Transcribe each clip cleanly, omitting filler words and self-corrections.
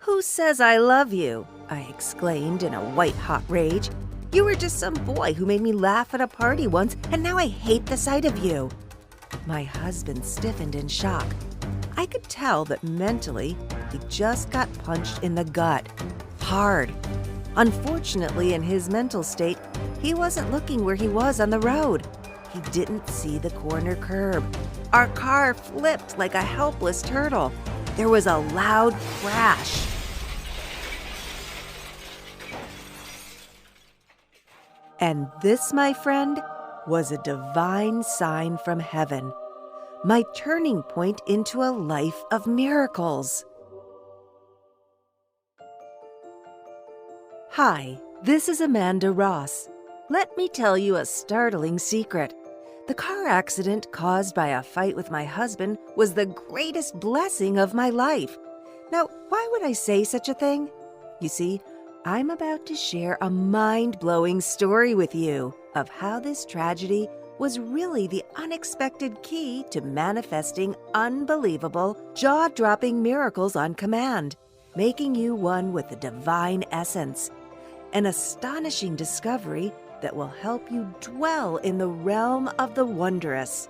"Who says I love you?" I exclaimed in a white-hot rage. "You were just some boy who made me laugh at a party once, and now I hate the sight of you." My husband stiffened in shock. I could tell that mentally, he just got punched in the gut. Hard. Unfortunately, in his mental state, he wasn't looking where he was on the road. He didn't see the corner curb. Our car flipped like a helpless turtle. There was a loud crash. And this, my friend, was a divine sign from heaven. My turning point into a life of miracles. Hi, this is Amanda Ross. Let me tell you a startling secret. The car accident caused by a fight with my husband was the greatest blessing of my life. Now, why would I say such a thing? You see, I'm about to share a mind-blowing story with you of how this tragedy was really the unexpected key to manifesting unbelievable, jaw-dropping miracles on command, making you one with the divine essence. An astonishing discovery that will help you dwell in the realm of the wondrous.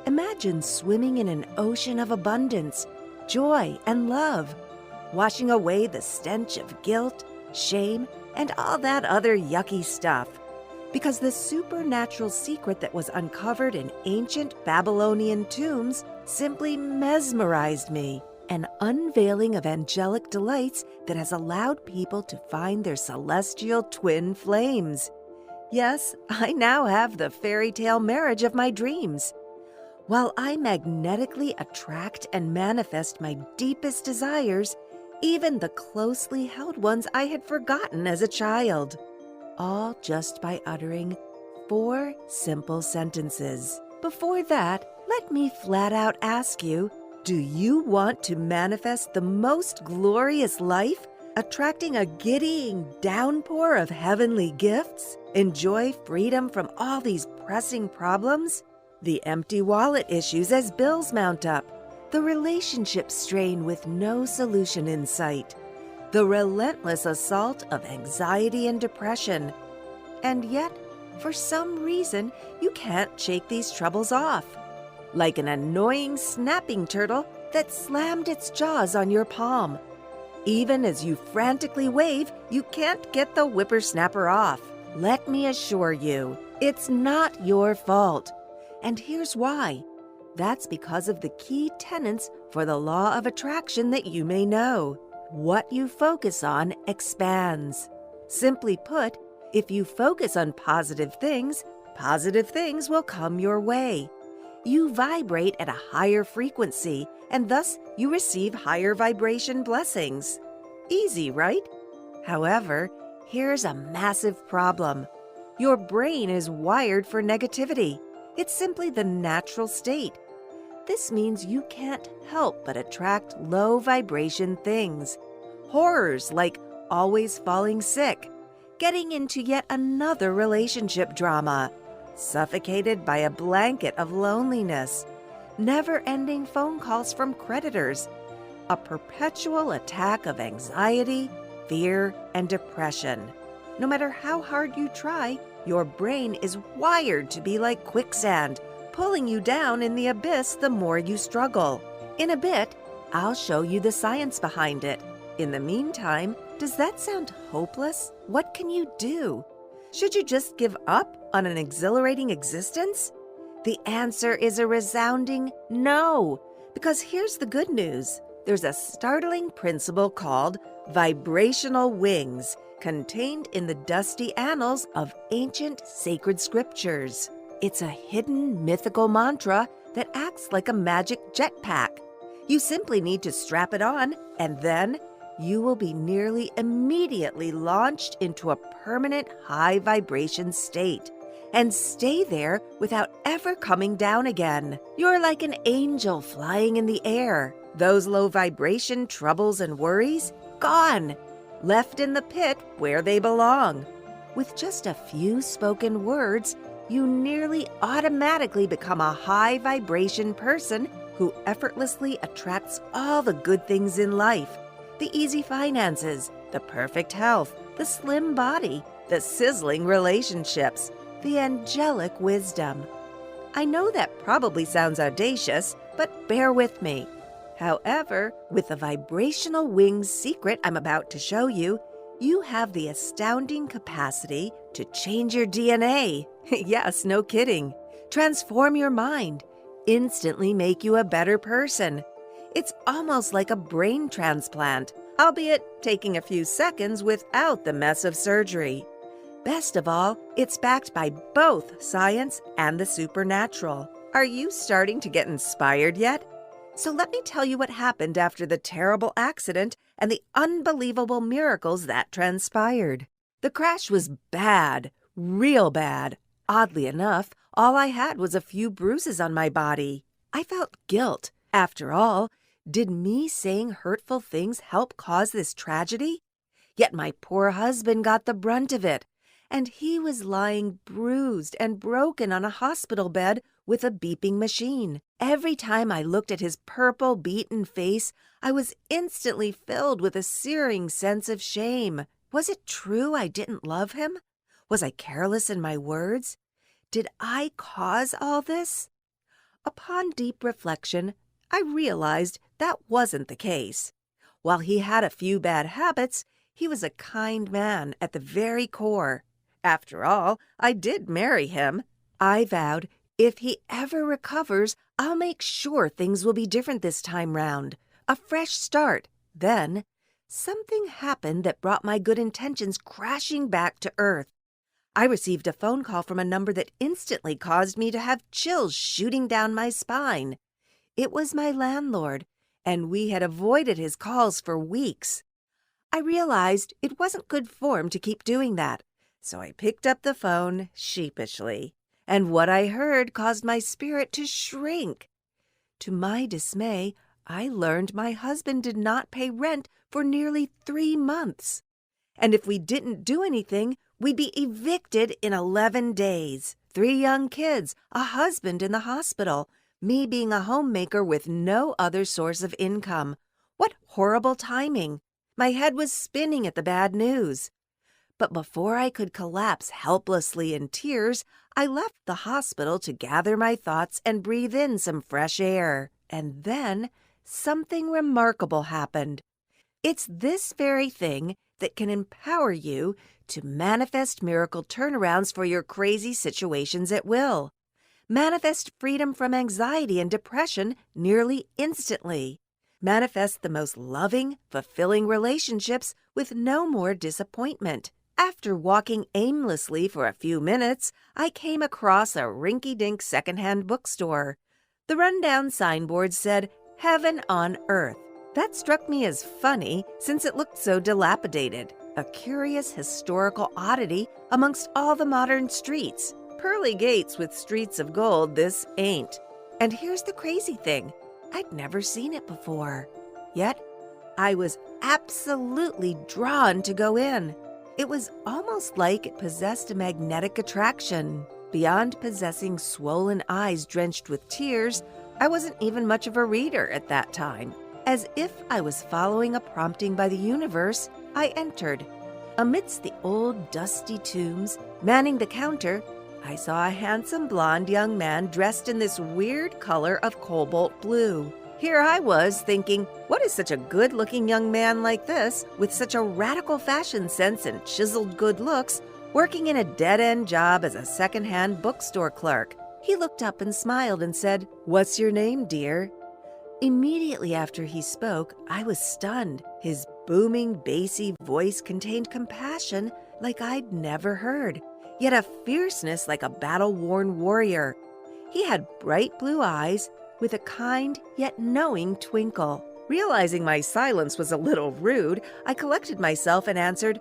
Imagine swimming in an ocean of abundance, joy, and love, washing away the stench of guilt, shame, and all that other yucky stuff. Because the supernatural secret that was uncovered in ancient Babylonian tombs simply mesmerized me. An unveiling of angelic delights that has allowed people to find their celestial twin flames. Yes, I now have the fairy tale marriage of my dreams. While I magnetically attract and manifest my deepest desires, even the closely held ones I had forgotten as a child. All just by uttering 4 simple sentences. Before that, let me flat out ask you, do you want to manifest the most glorious life, attracting a giddying downpour of heavenly gifts? Enjoy freedom from all these pressing problems? The empty wallet issues as bills mount up, the relationship strain with no solution in sight, the relentless assault of anxiety and depression. And yet, for some reason, you can't shake these troubles off. Like an annoying snapping turtle that slammed its jaws on your palm. Even as you frantically wave, you can't get the whippersnapper off. Let me assure you, it's not your fault. And here's why. That's because of the key tenets for the law of attraction that you may know. What you focus on expands. Simply put, if you focus on positive things will come your way. You vibrate at a higher frequency, and thus you receive higher vibration blessings. Easy, right? However, here's a massive problem. Your brain is wired for negativity. It's simply the natural state. This means you can't help but attract low vibration things. Horrors like always falling sick, getting into yet another relationship drama, suffocated by a blanket of loneliness, never-ending phone calls from creditors, a perpetual attack of anxiety, fear, and depression. No matter how hard you try, your brain is wired to be like quicksand, pulling you down in the abyss the more you struggle. In a bit, I'll show you the science behind it. In the meantime, does that sound hopeless? What can you do? Should you just give up on an exhilarating existence? The answer is a resounding no, because here's the good news. There's a startling principle called vibrational wings contained in the dusty annals of ancient sacred scriptures. It's a hidden mythical mantra that acts like a magic jetpack. You simply need to strap it on, and then you will be nearly immediately launched into a permanent high vibration state and stay there without ever coming down again. You're like an angel flying in the air. Those low vibration troubles and worries, gone, left in the pit where they belong. With just a few spoken words, you nearly automatically become a high vibration person who effortlessly attracts all the good things in life. The easy finances, the perfect health, the slim body, the sizzling relationships, the angelic wisdom. I know that probably sounds audacious, but bear with me. However, with the vibrational wings secret I'm about to show you, you have the astounding capacity to change your DNA. Yes, no kidding. Transform your mind, instantly make you a better person. It's almost like a brain transplant, albeit taking a few seconds without the mess of surgery. Best of all, it's backed by both science and the supernatural. Are you starting to get inspired yet? So let me tell you what happened after the terrible accident and the unbelievable miracles that transpired. The crash was bad, real bad. Oddly enough, all I had was a few bruises on my body. I felt guilt. After all, did me saying hurtful things help cause this tragedy? Yet my poor husband got the brunt of it, and he was lying bruised and broken on a hospital bed with a beeping machine. Every time I looked at his purple, beaten face, I was instantly filled with a searing sense of shame. Was it true I didn't love him? Was I careless in my words? Did I cause all this? Upon deep reflection, I realized that wasn't the case. While he had a few bad habits, he was a kind man at the very core. After all, I did marry him. I vowed, if he ever recovers, I'll make sure things will be different this time round. A fresh start. Then, something happened that brought my good intentions crashing back to earth. I received a phone call from a number that instantly caused me to have chills shooting down my spine. It was my landlord, and we had avoided his calls for weeks. I realized it wasn't good form to keep doing that, so I picked up the phone sheepishly, and what I heard caused my spirit to shrink. To my dismay, I learned my husband did not pay rent for nearly 3 months. And if we didn't do anything, we'd be evicted in 11 days. 3 young kids, a husband in the hospital, me being a homemaker with no other source of income. What horrible timing! My head was spinning at the bad news. But before I could collapse helplessly in tears, I left the hospital to gather my thoughts and breathe in some fresh air. And then something remarkable happened. It's this very thing that can empower you to manifest miracle turnarounds for your crazy situations at will. Manifest freedom from anxiety and depression nearly instantly. Manifest the most loving, fulfilling relationships with no more disappointment. After walking aimlessly for a few minutes, I came across a rinky-dink secondhand bookstore. The rundown signboard said, "Heaven on Earth." That struck me as funny since it looked so dilapidated, a curious historical oddity amongst all the modern streets. Pearly gates with streets of gold, this ain't. And here's the crazy thing. I'd never seen it before. Yet, I was absolutely drawn to go in. It was almost like it possessed a magnetic attraction. Beyond possessing swollen eyes drenched with tears, I wasn't even much of a reader at that time. As if I was following a prompting by the universe, I entered. Amidst the old, dusty tombs, manning the counter, I saw a handsome blonde young man dressed in this weird color of cobalt blue. Here I was thinking, what is such a good-looking young man like this, with such a radical fashion sense and chiseled good looks, working in a dead-end job as a second-hand bookstore clerk? He looked up and smiled and said, "What's your name, dear?" Immediately after he spoke, I was stunned. His booming, bassy voice contained compassion like I'd never heard, yet a fierceness like a battle-worn warrior. He had bright blue eyes with a kind yet knowing twinkle. Realizing my silence was a little rude, I collected myself and answered,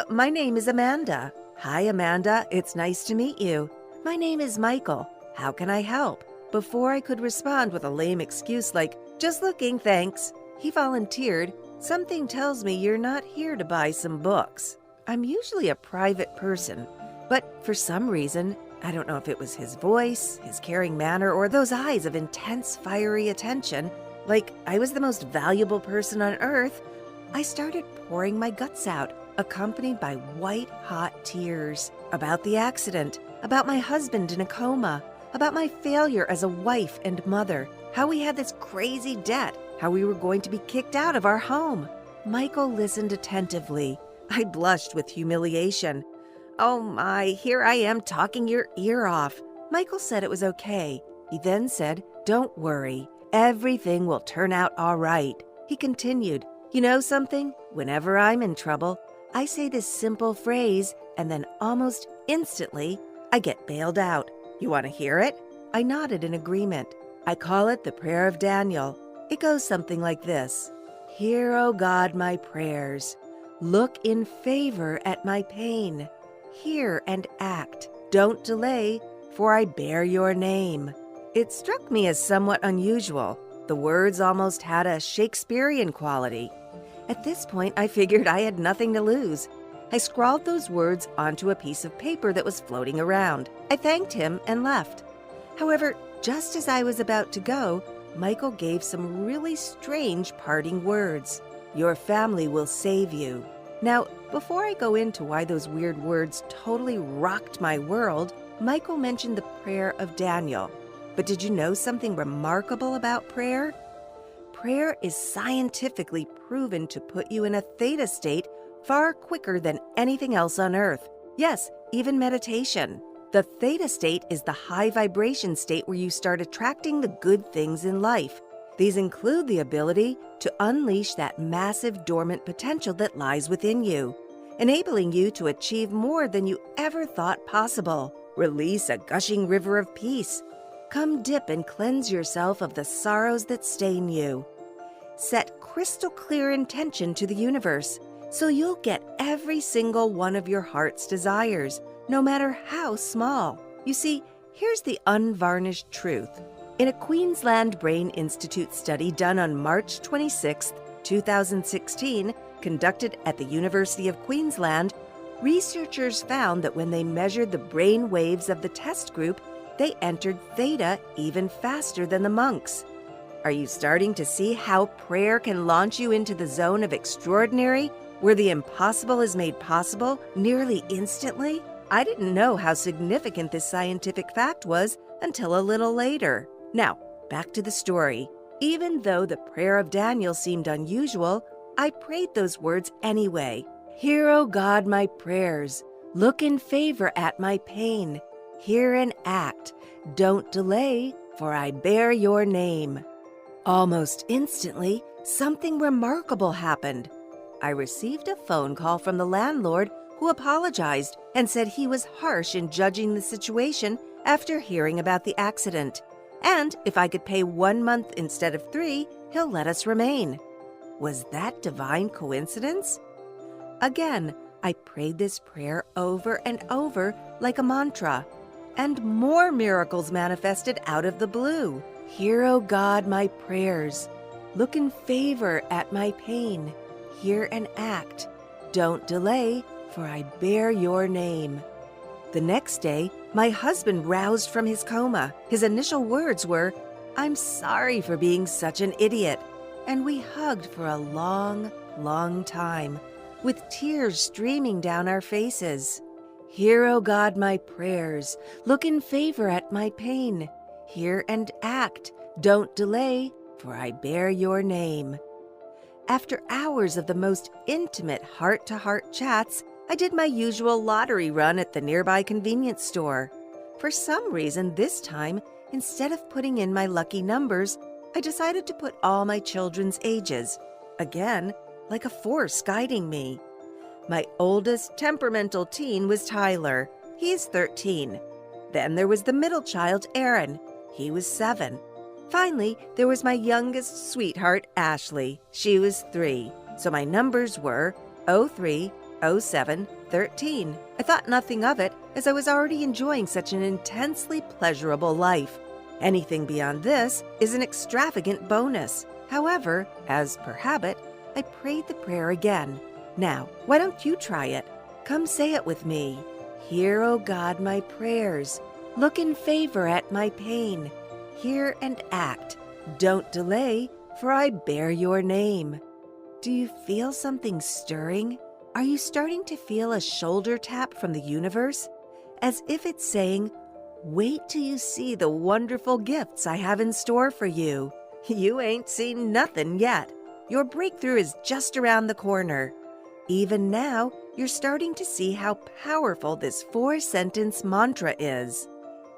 my name is Amanda." "Hi, Amanda. It's nice to meet you." "My name is Michael. How can I help?" Before I could respond with a lame excuse like, "Just looking, thanks," he volunteered, "Something tells me you're not here to buy some books." I'm usually a private person, but for some reason, I don't know if it was his voice, his caring manner, or those eyes of intense, fiery attention, like I was the most valuable person on earth, I started pouring my guts out, accompanied by white-hot tears, about the accident, about my husband in a coma, about my failure as a wife and mother, how we had this crazy debt, how we were going to be kicked out of our home. Michael listened attentively. I blushed with humiliation. "Oh my, here I am talking your ear off." Michael said it was okay. He then said, "Don't worry, everything will turn out all right." He continued, "You know something? Whenever I'm in trouble, I say this simple phrase, and then almost instantly, I get bailed out. You want to hear it?" I nodded in agreement. "I call it the Prayer of Daniel. It goes something like this. Hear, O God, my prayers. Look in favor at my pain. Hear and act. Don't delay, for I bear your name." It struck me as somewhat unusual. The words almost had a Shakespearean quality. At this point, I figured I had nothing to lose. I scrawled those words onto a piece of paper that was floating around. I thanked him and left. However, just as I was about to go, Michael gave some really strange parting words. "Your family will save you." Now, before I go into why those weird words totally rocked my world, Michael mentioned the Prayer of Daniel. But did you know something remarkable about prayer? Prayer is scientifically proven to put you in a theta state far quicker than anything else on earth. Yes, even meditation. The theta state is the high vibration state where you start attracting the good things in life. These include the ability to unleash that massive dormant potential that lies within you, enabling you to achieve more than you ever thought possible. Release a gushing river of peace. Come dip and cleanse yourself of the sorrows that stain you. Set crystal clear intention to the universe, so you'll get every single one of your heart's desires, no matter how small. You see, here's the unvarnished truth. In a Queensland Brain Institute study done on March 26, 2016, conducted at the University of Queensland, researchers found that when they measured the brain waves of the test group, they entered theta even faster than the monks. Are you starting to see how prayer can launch you into the zone of extraordinary, where the impossible is made possible nearly instantly? I didn't know how significant this scientific fact was until a little later. Now, back to the story. Even though the Prayer of Daniel seemed unusual, I prayed those words anyway. Hear, O God, my prayers. Look in favor at my pain. Hear and act. Don't delay, for I bear your name. Almost instantly, something remarkable happened. I received a phone call from the landlord who apologized and said he was harsh in judging the situation after hearing about the accident. And if I could pay 1 month instead of 3, he'll let us remain. Was that divine coincidence? Again, I prayed this prayer over and over like a mantra, and more miracles manifested out of the blue. Hear, O God, my prayers. Look in favor at my pain. Hear and act. Don't delay, for I bear your name. The next day, my husband roused from his coma. His initial words were, "I'm sorry for being such an idiot." And we hugged for a long, long time, with tears streaming down our faces. Hear, O God, my prayers. Look in favor at my pain. Hear and act. Don't delay, for I bear your name. After hours of the most intimate heart-to-heart chats, I did my usual lottery run at the nearby convenience store. For some reason this time, instead of putting in my lucky numbers, I decided to put all my children's ages. Again, like a force guiding me. My oldest temperamental teen was Tyler. He's 13. Then there was the middle child, Aaron. He was 7. Finally, there was my youngest sweetheart, Ashley. She was 3. So my numbers were 03, 07, 13. I thought nothing of it, as I was already enjoying such an intensely pleasurable life. Anything beyond this is an extravagant bonus. However, as per habit, I prayed the prayer again. Now, why don't you try it? Come say it with me. Hear, O God, my prayers. Look in favor at my pain. Hear and act. Don't delay, for I bear your name. Do you feel something stirring? Are you starting to feel a shoulder tap from the universe? As if it's saying, wait till you see the wonderful gifts I have in store for you. You ain't seen nothing yet. Your breakthrough is just around the corner. Even now, you're starting to see how powerful this 4-sentence mantra is.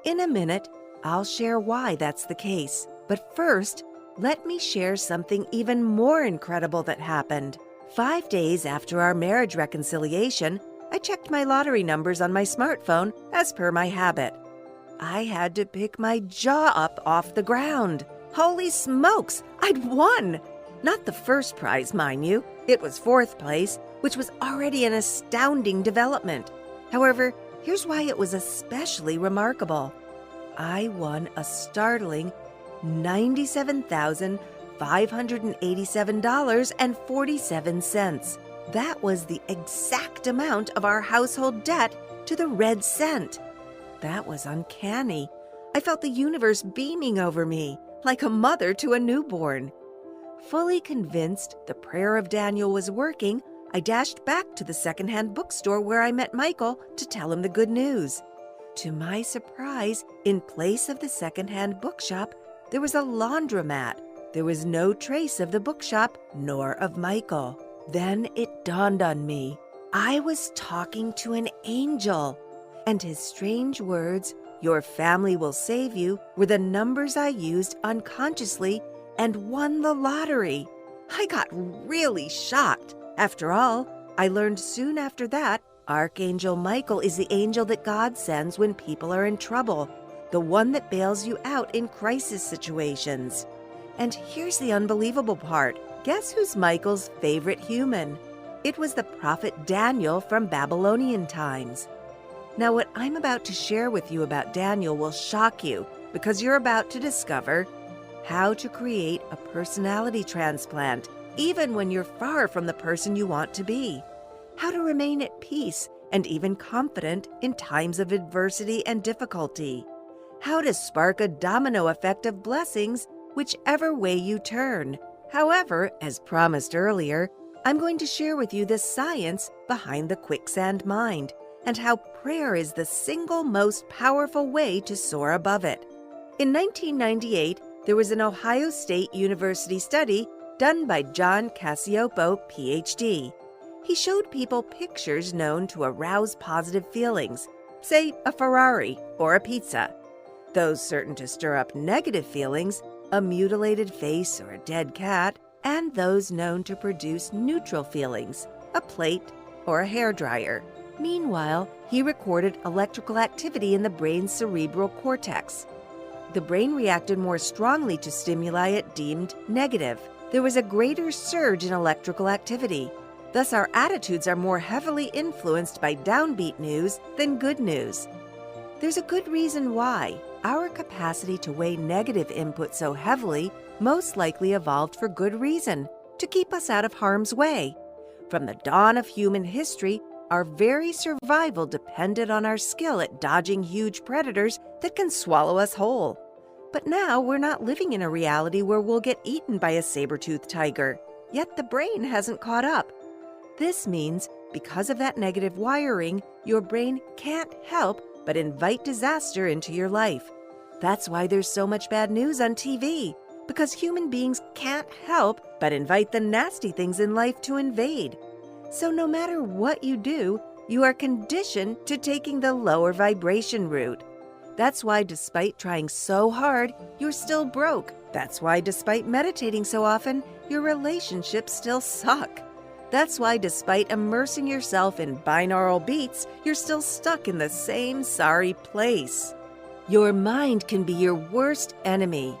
In a minute, I'll share why that's the case. But first, let me share something even more incredible that happened. 5 days after our marriage reconciliation, I checked my lottery numbers on my smartphone as per my habit. I had to pick my jaw up off the ground. Holy smokes, I'd won! Not the first prize, mind you. It was 4th place, which was already an astounding development. However, here's why it was especially remarkable. I won a startling $97,587.47. That was the exact amount of our household debt to the red cent. That was uncanny. I felt the universe beaming over me, like a mother to a newborn. Fully convinced the prayer of Daniel was working, I dashed back to the secondhand bookstore where I met Michael to tell him the good news. To my surprise, in place of the secondhand bookshop, there was a laundromat. There was no trace of the bookshop nor of Michael. Then it dawned on me. I was talking to an angel, and his strange words, "Your family will save you," were the numbers I used unconsciously and won the lottery. I got really shocked. After all, I learned soon after that, Archangel Michael is the angel that God sends when people are in trouble, the one that bails you out in crisis situations. And here's the unbelievable part. Guess who's Michael's favorite human? It was the prophet Daniel from Babylonian times. Now, what I'm about to share with you about Daniel will shock you because you're about to discover how to create a personality transplant, even when you're far from the person you want to be. How to remain at peace and even confident in times of adversity and difficulty. How to spark a domino effect of blessings whichever way you turn. However, as promised earlier, I'm going to share with you the science behind the quicksand mind and how prayer is the single most powerful way to soar above it. In 1998, there was an Ohio State University study done by John Cacioppo, PhD. He showed people pictures known to arouse positive feelings, say a Ferrari or a pizza. Those certain to stir up negative feelings, a mutilated face or a dead cat, and those known to produce neutral feelings, a plate or a hairdryer. Meanwhile, he recorded electrical activity in the brain's cerebral cortex. The brain reacted more strongly to stimuli it deemed negative. There was a greater surge in electrical activity. Thus, our attitudes are more heavily influenced by downbeat news than good news. There's a good reason why. Our capacity to weigh negative input so heavily most likely evolved for good reason, to keep us out of harm's way. From the dawn of human history, our very survival depended on our skill at dodging huge predators that can swallow us whole. But now we're not living in a reality where we'll get eaten by a saber-toothed tiger, yet the brain hasn't caught up. This means, because of that negative wiring, your brain can't help but invite disaster into your life. That's why there's so much bad news on TV, because human beings can't help but invite the nasty things in life to invade. So no matter what you do, you are conditioned to taking the lower vibration route. That's why despite trying so hard, you're still broke. That's why despite meditating so often, your relationships still suck. That's why despite immersing yourself in binaural beats, you're still stuck in the same sorry place. Your mind can be your worst enemy.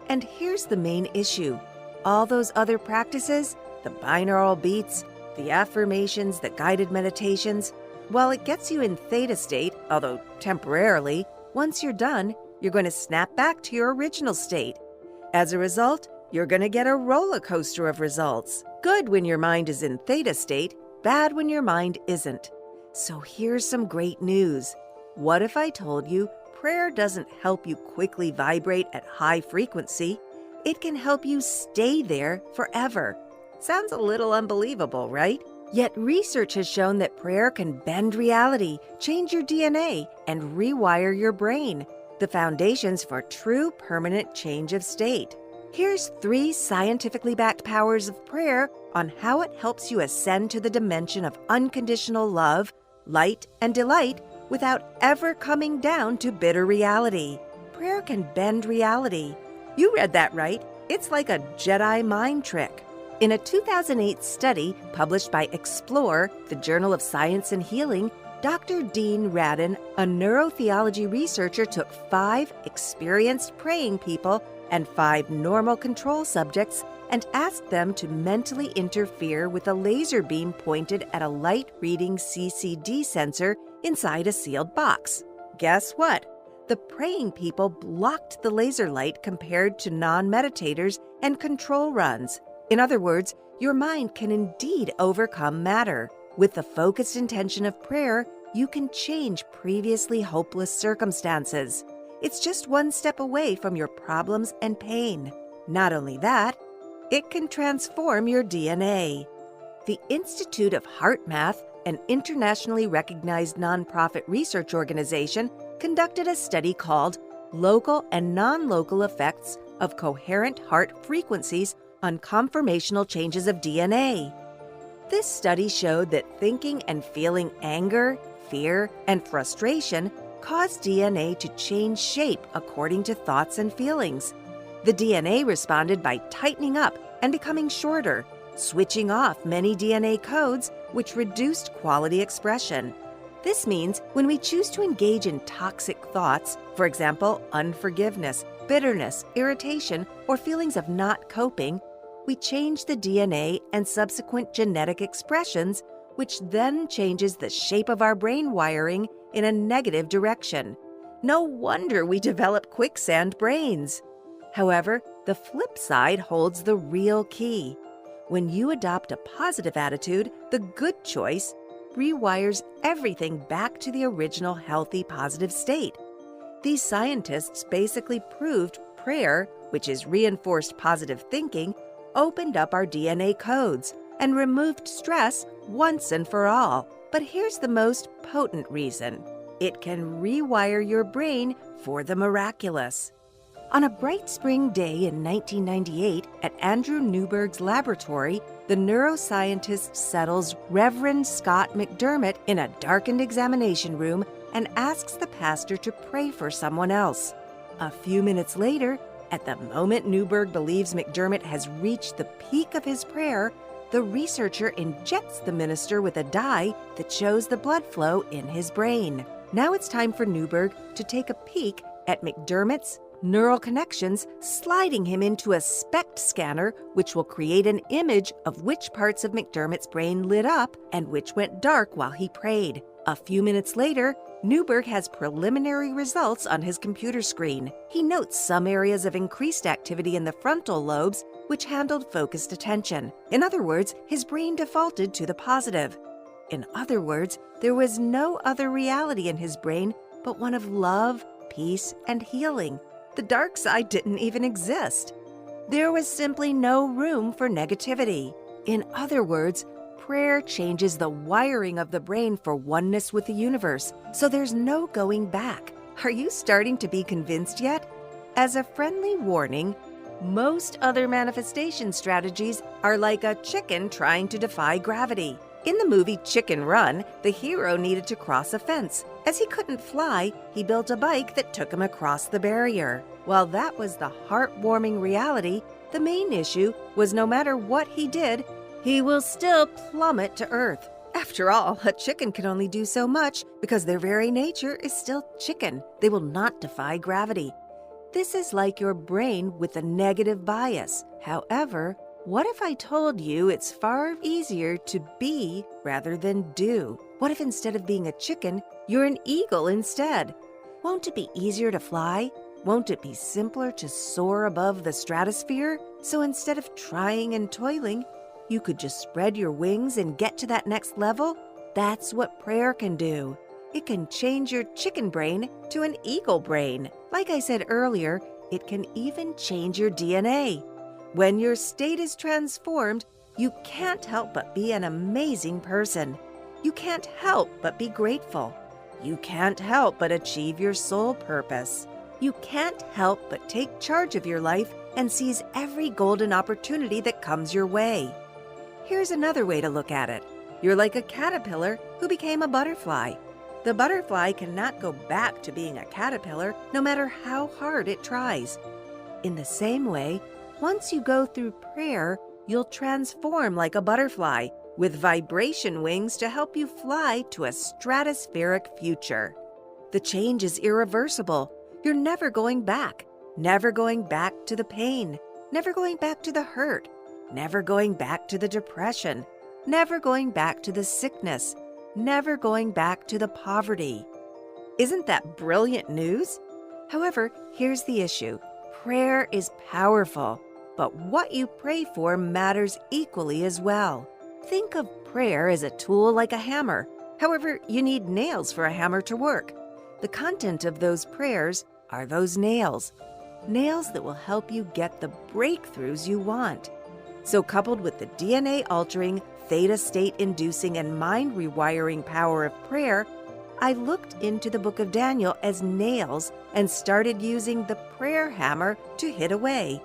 And here's the main issue. All those other practices, the binaural beats, the affirmations, the guided meditations, while it gets you in theta state, although temporarily, once you're done, you're going to snap back to your original state. As a result, you're going to get a roller coaster of results. Good when your mind is in theta state, bad when your mind isn't. So here's some great news. What if I told you prayer doesn't help you quickly vibrate at high frequency? It can help you stay there forever. Sounds a little unbelievable, right? Yet research has shown that prayer can bend reality, change your DNA, and rewire your brain, the foundations for true permanent change of state. Here's 3 scientifically backed powers of prayer on how it helps you ascend to the dimension of unconditional love, light, and delight without ever coming down to bitter reality. Prayer can bend reality. You read that right. It's like a Jedi mind trick. In a 2008 study published by Explore, the Journal of Science and Healing, Dr. Dean Radin, a neurotheology researcher, took 5 experienced praying people and 5 normal control subjects and asked them to mentally interfere with a laser beam pointed at a light-reading CCD sensor inside a sealed box. Guess what? The praying people blocked the laser light compared to non-meditators and control runs. In other words, your mind can indeed overcome matter. With the focused intention of prayer, you can change previously hopeless circumstances. It's just one step away from your problems and pain. Not only that, it can transform your DNA. The Institute of Heart Math, an internationally recognized nonprofit research organization, conducted a study called Local and Non-Local Effects of Coherent Heart Frequencies on Conformational Changes of DNA. This study showed that thinking and feeling anger, fear, and frustration cause DNA to change shape according to thoughts and feelings. The DNA responded by tightening up and becoming shorter, switching off many DNA codes, which reduced quality expression. This means when we choose to engage in toxic thoughts, for example, unforgiveness, bitterness, irritation, or feelings of not coping, we change the DNA and subsequent genetic expressions, which then changes the shape of our brain wiring in a negative direction. No wonder we develop quicksand brains. However, the flip side holds the real key. When you adopt a positive attitude, the good choice rewires everything back to the original healthy positive state. These scientists basically proved prayer, which is reinforced positive thinking, opened up our DNA codes and removed stress once and for all. But here's the most potent reason. It can rewire your brain for the miraculous. On a bright spring day in 1998 at Andrew Newberg's laboratory, the neuroscientist settles Reverend Scott McDermott in a darkened examination room and asks the pastor to pray for someone else. A few minutes later, at the moment Newberg believes McDermott has reached the peak of his prayer, the researcher injects the minister with a dye that shows the blood flow in his brain. Now it's time for Newberg to take a peek at McDermott's neural connections, sliding him into a SPECT scanner, which will create an image of which parts of McDermott's brain lit up and which went dark while he prayed. A few minutes later, Newberg has preliminary results on his computer screen. He notes some areas of increased activity in the frontal lobes, which handled focused attention. In other words, his brain defaulted to the positive. In other words, there was no other reality in his brain but one of love, peace, and healing. The dark side didn't even exist. There was simply no room for negativity. In other words, prayer changes the wiring of the brain for oneness with the universe, so there's no going back. Are you starting to be convinced yet? As a friendly warning, most other manifestation strategies are like a chicken trying to defy gravity. In the movie Chicken Run, the hero needed to cross a fence. As he couldn't fly, he built a bike that took him across the barrier. While that was the heartwarming reality, the main issue was no matter what he did, he will still plummet to earth. After all, a chicken can only do so much because their very nature is still chicken. They will not defy gravity. This is like your brain with a negative bias. However, what if I told you it's far easier to be rather than do? What if instead of being a chicken, you're an eagle instead? Won't it be easier to fly? Won't it be simpler to soar above the stratosphere? So instead of trying and toiling, you could just spread your wings and get to that next level? That's what prayer can do. It can change your chicken brain to an eagle brain. Like I said earlier, it can even change your DNA. When your state is transformed, You can't help but be an amazing person. You can't help but be grateful. You can't help but achieve your soul purpose. You can't help but take charge of your life and seize every golden opportunity that comes your way. Here's another way to look at it. You're like a caterpillar who became a butterfly. The butterfly cannot go back to being a caterpillar no matter how hard it tries. In the same way, once you go through prayer, you'll transform like a butterfly with vibration wings to help you fly to a stratospheric future. The change is irreversible. You're never going back to the pain, never going back to the hurt, never going back to the depression, never going back to the sickness, never going back to the poverty. Isn't that brilliant news? However, here's the issue. Prayer is powerful, but what you pray for matters equally as well. Think of prayer as a tool like a hammer. However, you need nails for a hammer to work. The content of those prayers are those nails. Nails that will help you get the breakthroughs you want. So coupled with the DNA-altering, theta state-inducing, and mind-rewiring power of prayer, I looked into the book of Daniel as nails and started using the prayer hammer to hit away.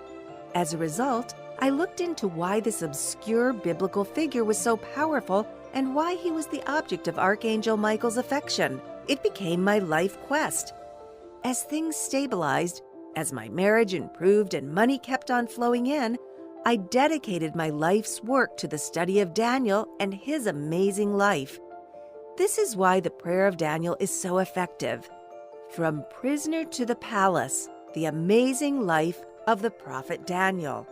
As a result, I looked into why this obscure biblical figure was so powerful and why he was the object of Archangel Michael's affection. It became my life quest. As things stabilized, as my marriage improved and money kept on flowing in, I dedicated my life's work to the study of Daniel and his amazing life. This is why the prayer of Daniel is so effective. From prisoner to the palace, the amazing life of the prophet Daniel.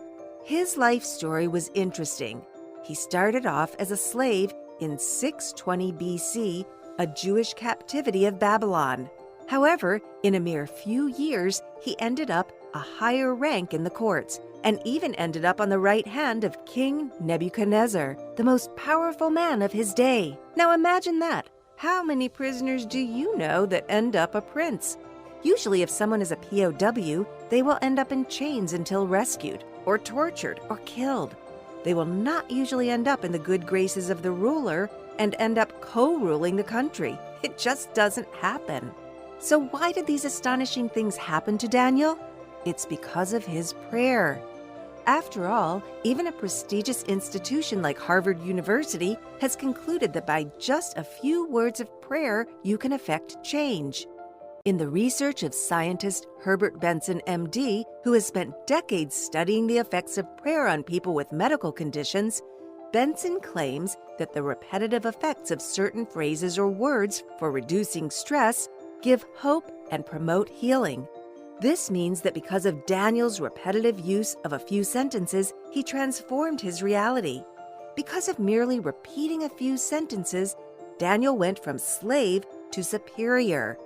His life story was interesting. He started off as a slave in 620 BC, a Jewish captivity of Babylon. However, in a mere few years, he ended up a higher rank in the courts and even ended up on the right hand of King Nebuchadnezzar, the most powerful man of his day. Now imagine that. How many prisoners do you know that end up a prince? Usually if someone is a POW, they will end up in chains until rescued, or tortured, or killed. They will not usually end up in the good graces of the ruler and end up co-ruling the country. It just doesn't happen. So why did these astonishing things happen to Daniel? It's because of his prayer. After all, even a prestigious institution like Harvard University has concluded that by just a few words of prayer, you can effect change. In the research of scientist Herbert Benson, MD, who has spent decades studying the effects of prayer on people with medical conditions, Benson claims that the repetitive effects of certain phrases or words for reducing stress give hope and promote healing. This means that because of Daniel's repetitive use of a few sentences, he transformed his reality. Because of merely repeating a few sentences, Daniel went from slave to superior.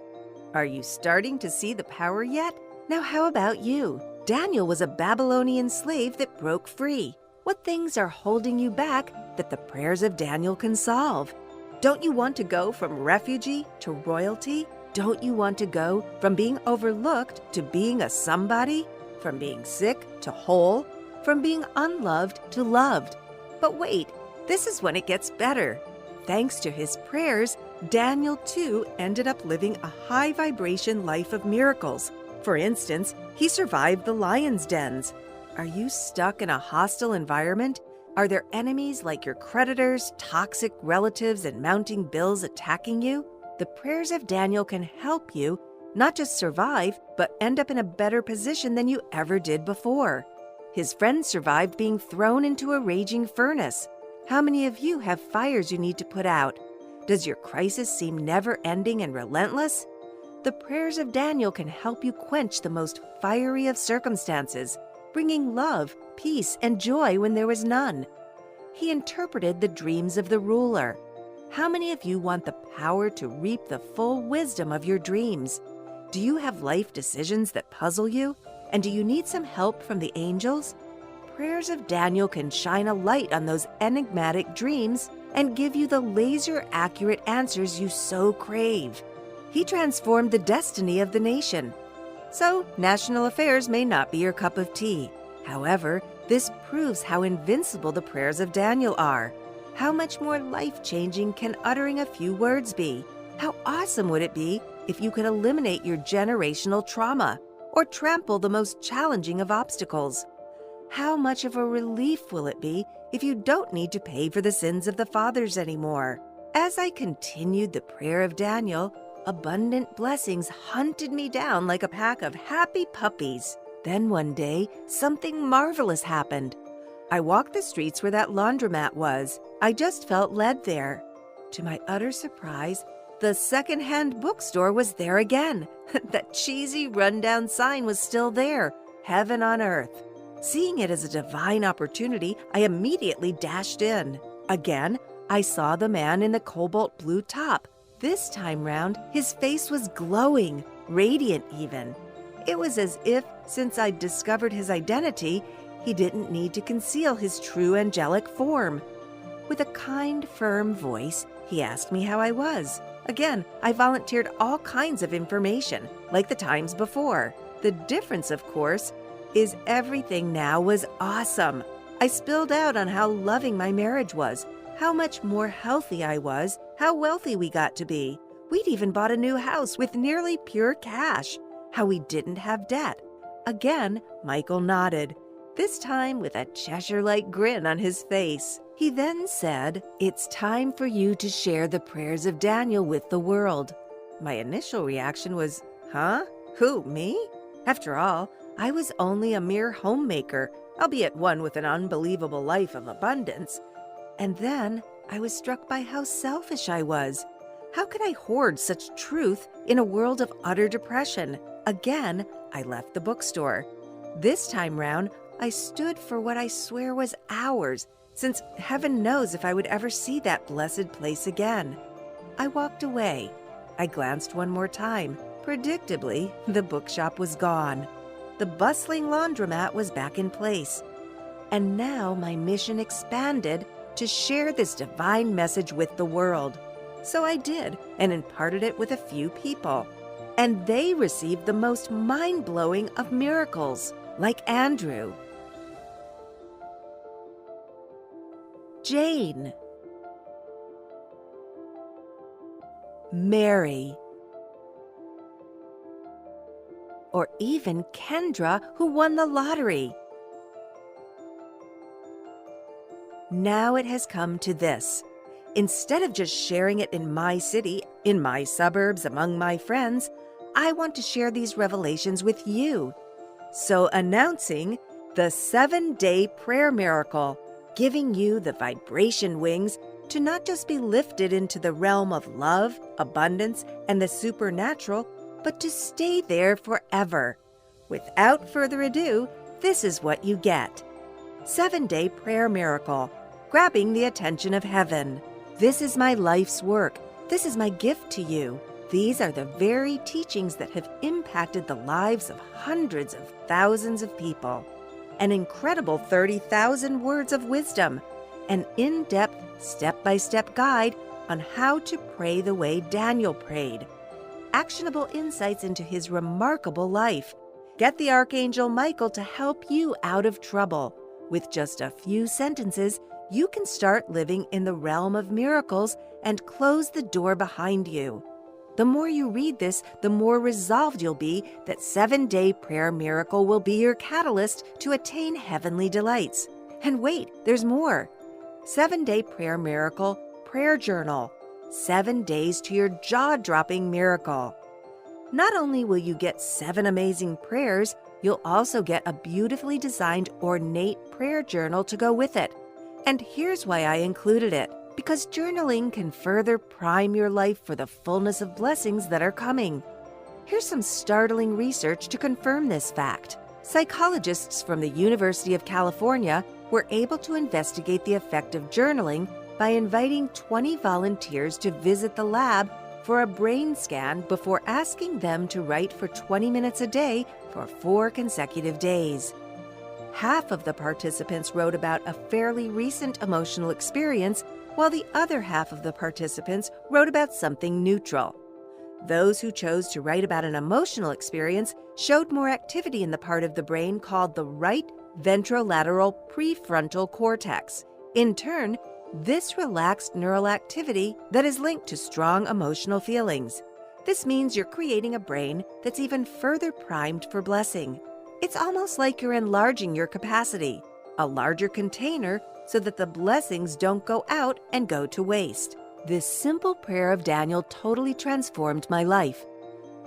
Are you starting to see the power yet? Now how about you? Daniel was a Babylonian slave that broke free. What things are holding you back that the prayers of Daniel can solve? Don't you want to go from refugee to royalty? Don't you want to go from being overlooked to being a somebody? From being sick to whole? From being unloved to loved? But wait, this is when it gets better. Thanks to his prayers, Daniel too ended up living a high-vibration life of miracles. For instance, he survived the lion's dens. Are you stuck in a hostile environment? Are there enemies like your creditors, toxic relatives, and mounting bills attacking you? The prayers of Daniel can help you not just survive, but end up in a better position than you ever did before. His friends survived being thrown into a raging furnace. How many of you have fires you need to put out? Does your crisis seem never-ending and relentless? The prayers of Daniel can help you quench the most fiery of circumstances, bringing love, peace, and joy when there was none. He interpreted the dreams of the ruler. How many of you want the power to reap the full wisdom of your dreams? Do you have life decisions that puzzle you? And do you need some help from the angels? Prayers of Daniel can shine a light on those enigmatic dreams and give you the laser-accurate answers you so crave. He transformed the destiny of the nation. So, national affairs may not be your cup of tea. However, This proves how invincible the prayers of Daniel are. How much more life-changing can uttering a few words be? How awesome would it be if you could eliminate your generational trauma or trample the most challenging of obstacles? How much of a relief will it be if you don't need to pay for the sins of the fathers anymore? As I continued the prayer of Daniel, abundant blessings hunted me down like a pack of happy puppies. Then one day, something marvelous happened. I walked the streets where that laundromat was. I just felt led there. To my utter surprise, the second-hand bookstore was there again. That cheesy, rundown sign was still there, heaven on earth. Seeing it as a divine opportunity, I immediately dashed in. Again, I saw the man in the cobalt blue top. This time round, his face was glowing, radiant even. It was as if, since I'd discovered his identity, he didn't need to conceal his true angelic form. With a kind, firm voice, he asked me how I was. Again, I volunteered all kinds of information, like the times before. The difference, of course, is everything now was awesome. I spilled out on how loving my marriage was, how much more healthy I was, how wealthy we got to be. We'd even bought a new house with nearly pure cash, how we didn't have debt. Again, Michael nodded, this time with a Cheshire-like grin on his face. He then said, "It's time for you to share the prayers of Daniel with the world." My initial reaction was, huh? Who, me? After all, I was only a mere homemaker, albeit one with an unbelievable life of abundance. And then I was struck by how selfish I was. How could I hoard such truth in a world of utter depression? Again, I left the bookstore. This time round, I stood for what I swear was ours, since heaven knows if I would ever see that blessed place again. I walked away. I glanced one more time. Predictably, the bookshop was gone. The bustling laundromat was back in place. And now my mission expanded to share this divine message with the world. So I did, and imparted it with a few people. And they received the most mind-blowing of miracles, like Andrew. Jane. Mary. Or even Kendra, who won the lottery. Now it has come to this. Instead of just sharing it in my city, in my suburbs, among my friends, I want to share these revelations with you. So announcing the 7-day prayer miracle, giving you the vibration wings to not just be lifted into the realm of love, abundance, and the supernatural, but to stay there forever. Without further ado, this is what you get. 7-day prayer miracle, grabbing the attention of heaven. This is my life's work. This is my gift to you. These are the very teachings that have impacted the lives of hundreds of thousands of people. An incredible 30,000 words of wisdom. An in-depth, step-by-step guide on how to pray the way Daniel prayed. Actionable insights into his remarkable life. Get the Archangel Michael to help you out of trouble. With just a few sentences, you can start living in the realm of miracles and close the door behind you. The more you read this, the more resolved you'll be that 7-day prayer miracle will be your catalyst to attain heavenly delights. And wait, there's more. 7-day prayer miracle, prayer journal. 7 days to your jaw-dropping miracle. Not only will you get 7 amazing prayers, you'll also get a beautifully designed ornate prayer journal to go with it. And here's why I included it. Because journaling can further prime your life for the fullness of blessings that are coming. Here's some startling research to confirm this fact. Psychologists from the University of California were able to investigate the effect of journaling by inviting 20 volunteers to visit the lab for a brain scan before asking them to write for 20 minutes a day for 4 consecutive days. Half of the participants wrote about a fairly recent emotional experience, while the other half of the participants wrote about something neutral. Those who chose to write about an emotional experience showed more activity in the part of the brain called the right ventrolateral prefrontal cortex. In turn, this relaxed neural activity that is linked to strong emotional feelings. This means you're creating a brain that's even further primed for blessing. It's almost like you're enlarging your capacity, a larger container so that the blessings don't go out and go to waste. This simple prayer of Daniel totally transformed my life.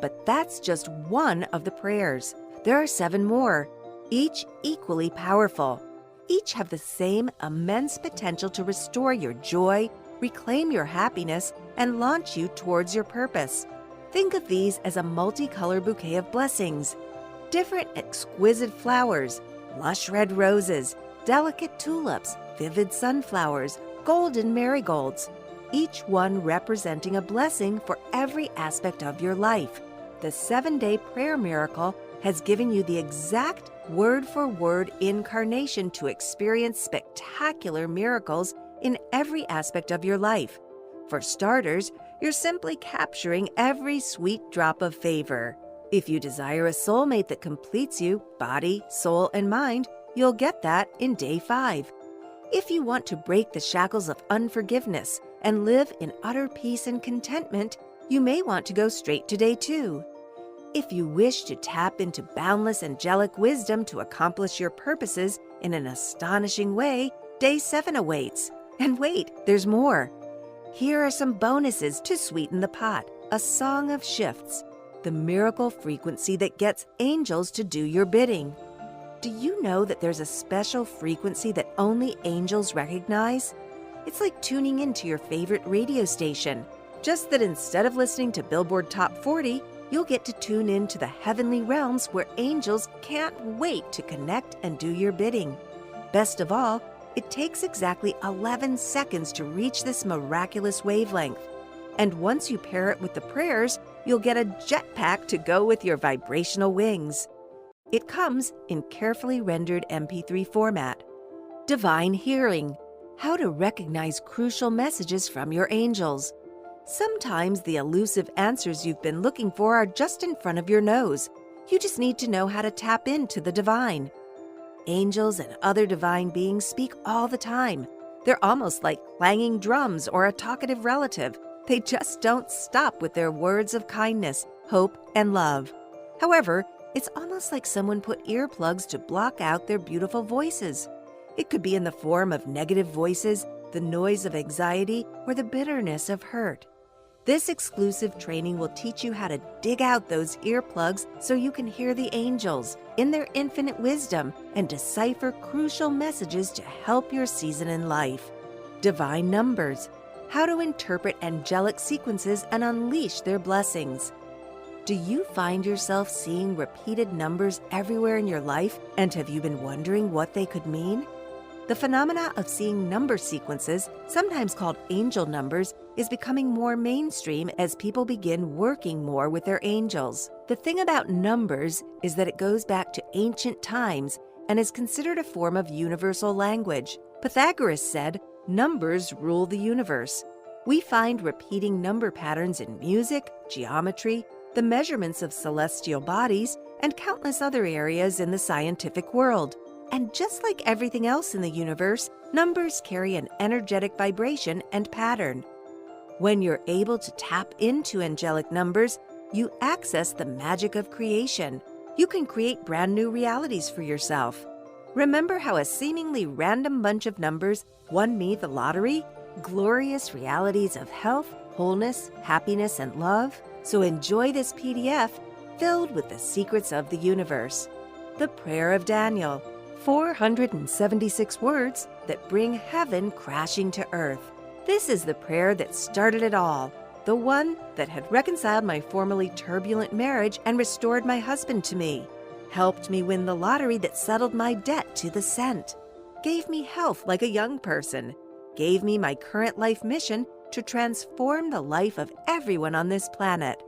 But that's just one of the prayers. There are 7 more, each equally powerful. Each have the same immense potential to restore your joy, reclaim your happiness, and launch you towards your purpose. Think of these as a multicolored bouquet of blessings. Different exquisite flowers, lush red roses, delicate tulips, vivid sunflowers, golden marigolds, each one representing a blessing for every aspect of your life. The 7-day prayer miracle has given you the exact word-for-word incarnation to experience spectacular miracles in every aspect of your life. For starters, you're simply capturing every sweet drop of favor. If you desire a soulmate that completes you, body, soul, and mind, you'll get that in day 5. If you want to break the shackles of unforgiveness and live in utter peace and contentment, you may want to go straight to day 2. If you wish to tap into boundless angelic wisdom to accomplish your purposes in an astonishing way, day 7 awaits. And wait, there's more. Here are some bonuses to sweeten the pot. A song of shifts, the miracle frequency that gets angels to do your bidding. Do you know that there's a special frequency that only angels recognize? It's like tuning into your favorite radio station, just that instead of listening to Billboard Top 40, you'll get to tune in to the heavenly realms where angels can't wait to connect and do your bidding. Best of all, it takes exactly 11 seconds to reach this miraculous wavelength. And once you pair it with the prayers, you'll get a jetpack to go with your vibrational wings. It comes in carefully rendered MP3 format. Divine hearing, how to recognize crucial messages from your angels. Sometimes the elusive answers you've been looking for are just in front of your nose. You just need to know how to tap into the divine. Angels and other divine beings speak all the time. They're almost like clanging drums or a talkative relative. They just don't stop with their words of kindness, hope, and love. However, it's almost like someone put earplugs to block out their beautiful voices. It could be in the form of negative voices, the noise of anxiety, or the bitterness of hurt. This exclusive training will teach you how to dig out those earplugs so you can hear the angels in their infinite wisdom and decipher crucial messages to help your season in life. Divine numbers, how to interpret angelic sequences and unleash their blessings. Do you find yourself seeing repeated numbers everywhere in your life, and have you been wondering what they could mean? The phenomena of seeing number sequences, sometimes called angel numbers, is becoming more mainstream as people begin working more with their angels. The thing about numbers is that it goes back to ancient times and is considered a form of universal language. Pythagoras said, "Numbers rule the universe." We find repeating number patterns in music, geometry, the measurements of celestial bodies, and countless other areas in the scientific world. And just like everything else in the universe, numbers carry an energetic vibration and pattern. When you're able to tap into angelic numbers, you access the magic of creation. You can create brand new realities for yourself. Remember how a seemingly random bunch of numbers won me the lottery? Glorious realities of health, wholeness, happiness, and love. So enjoy this PDF filled with the secrets of the universe. The Prayer of Daniel, 476 words that bring heaven crashing to earth. This is the prayer that started it all, the one that had reconciled my formerly turbulent marriage and restored my husband to me, helped me win the lottery that settled my debt to the cent, gave me health like a young person, gave me my current life mission to transform the life of everyone on this planet.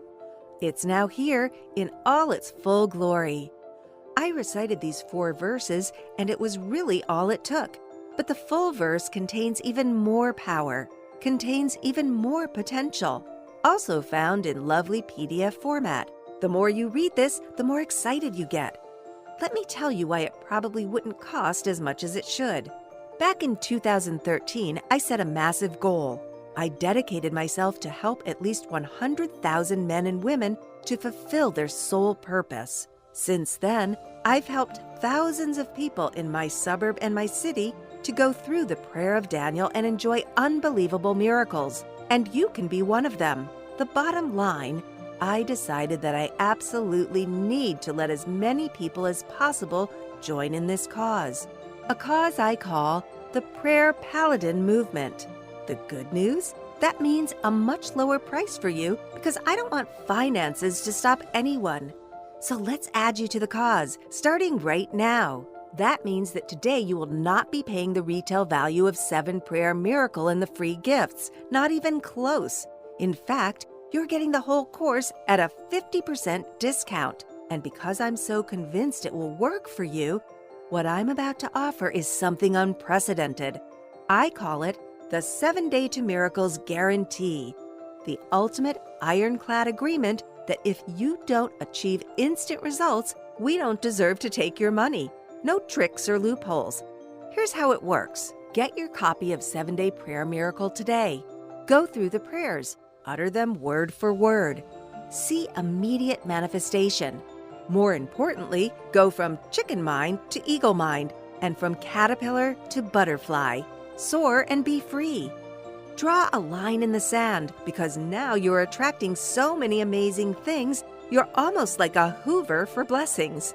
It's now here in all its full glory. I recited these 4 verses, and it was really all it took. But the full verse contains even more power, contains even more potential, also found in lovely PDF format. The more you read this, the more excited you get. Let me tell you why it probably wouldn't cost as much as it should. Back in 2013, I set a massive goal. I dedicated myself to help at least 100,000 men and women to fulfill their sole purpose. Since then, I've helped thousands of people in my suburb and my city to go through the prayer of Daniel and enjoy unbelievable miracles. And you can be one of them. The bottom line, I decided that I absolutely need to let as many people as possible join in this cause. A cause I call the Prayer Paladin Movement. The good news? That means a much lower price for you because I don't want finances to stop anyone. So let's add you to the cause, starting right now. That means that today you will not be paying the retail value of 7 Prayer Miracle and the free gifts, not even close. In fact, you're getting the whole course at a 50% discount. And because I'm so convinced it will work for you, what I'm about to offer is something unprecedented. I call it the 7 Day to Miracles Guarantee, the ultimate ironclad agreement that if you don't achieve instant results, we don't deserve to take your money. No tricks or loopholes. Here's how it works. Get your copy of 7 Day Prayer Miracle today. Go through the prayers. Utter them word for word. See immediate manifestation. More importantly, go from chicken mind to eagle mind, and from caterpillar to butterfly. Soar and be free. Draw a line in the sand because now you're attracting so many amazing things, you're almost like a Hoover for blessings.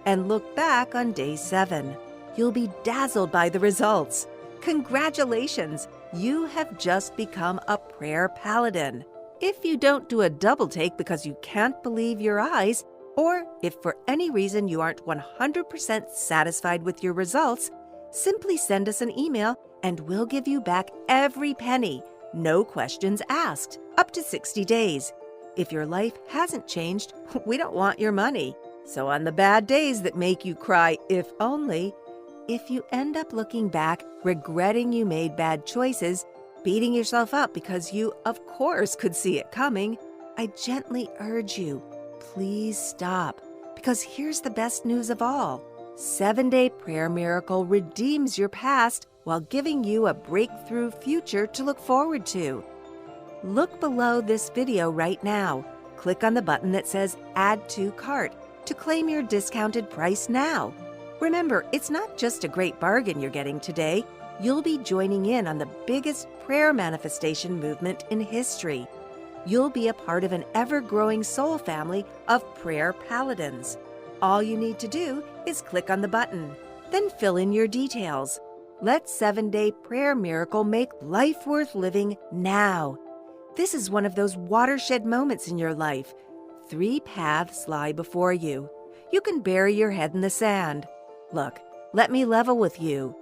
And look back on day 7. You'll be dazzled by the results. Congratulations! You have just become a prayer paladin. If you don't do a double take because you can't believe your eyes, or if for any reason you aren't 100% satisfied with your results, simply send us an email and we'll give you back every penny, no questions asked, up to 60 days. If your life hasn't changed, we don't want your money. So on the bad days that make you cry, if only, if you end up looking back, regretting you made bad choices, beating yourself up because you, of course, could see it coming, I gently urge you, please stop. Because here's the best news of all. 7 Day Prayer Miracle redeems your past while giving you a breakthrough future to look forward to. Look below this video right now. Click on the button that says Add to Cart to claim your discounted price now. Remember, it's not just a great bargain you're getting today. You'll be joining in on the biggest prayer manifestation movement in history. You'll be a part of an ever-growing soul family of prayer paladins. All you need to do is click on the button, then fill in your details. Let 7 Day Prayer Miracle make life worth living now. This is one of those watershed moments in your life. 3 paths lie before you. You can bury your head in the sand. Look, let me level with you.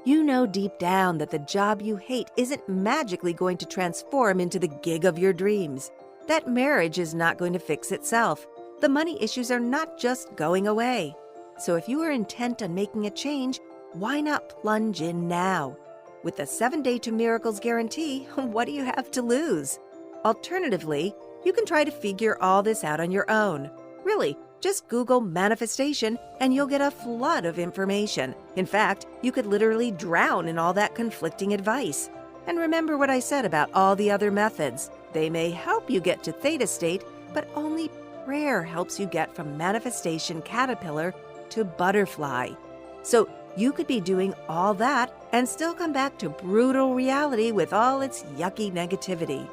You know deep down that the job you hate isn't magically going to transform into the gig of your dreams. That marriage is not going to fix itself. The money issues are not just going away. So if you are intent on making a change, why not plunge in now? With the 7 Day to Miracles guarantee, what do you have to lose? Alternatively, you can try to figure all this out on your own. Really, just Google manifestation and you'll get a flood of information. In fact, you could literally drown in all that conflicting advice. And remember what I said about all the other methods. They may help you get to theta state, but only prayer helps you get from manifestation caterpillar to butterfly. So you could be doing all that and still come back to brutal reality with all its yucky negativity.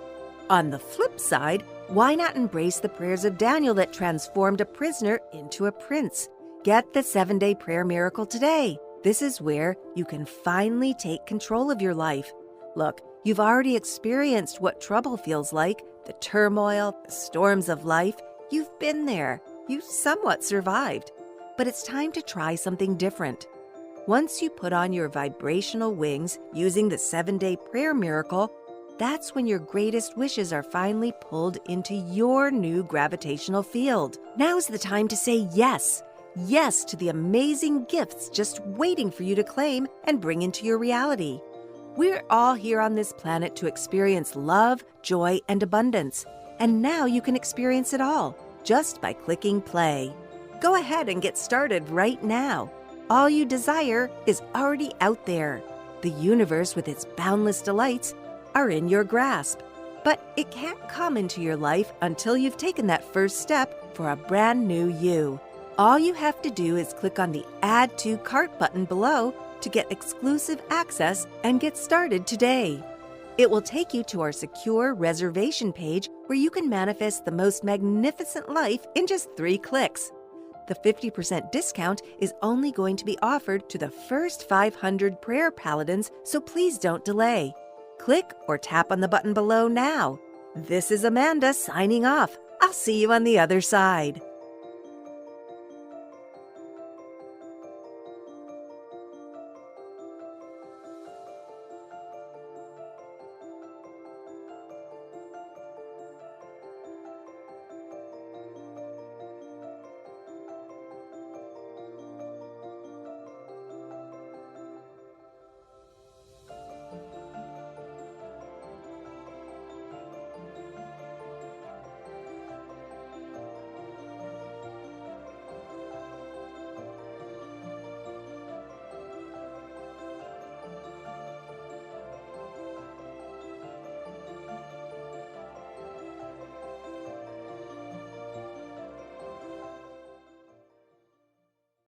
On the flip side, why not embrace the prayers of Daniel that transformed a prisoner into a prince? Get the 7 Day Prayer Miracle today. This is where you can finally take control of your life. Look, you've already experienced what trouble feels like, the turmoil, the storms of life. You've been there. You somewhat survived. But it's time to try something different. Once you put on your vibrational wings using the 7 Day Prayer Miracle, that's when your greatest wishes are finally pulled into your new gravitational field. Now's the time to say yes. Yes to the amazing gifts just waiting for you to claim and bring into your reality. We're all here on this planet to experience love, joy, and abundance. And now you can experience it all just by clicking play. Go ahead and get started right now. All you desire is already out there. The universe with its boundless delights are in your grasp. But it can't come into your life until you've taken that first step for a brand new you. All you have to do is click on the Add to Cart button below to get exclusive access and get started today. It will take you to our secure reservation page where you can manifest the most magnificent life in just 3 clicks. The 50% discount is only going to be offered to the first 500 prayer paladins, so please don't delay. Click or tap on the button below now. This is Amanda signing off. I'll see you on the other side.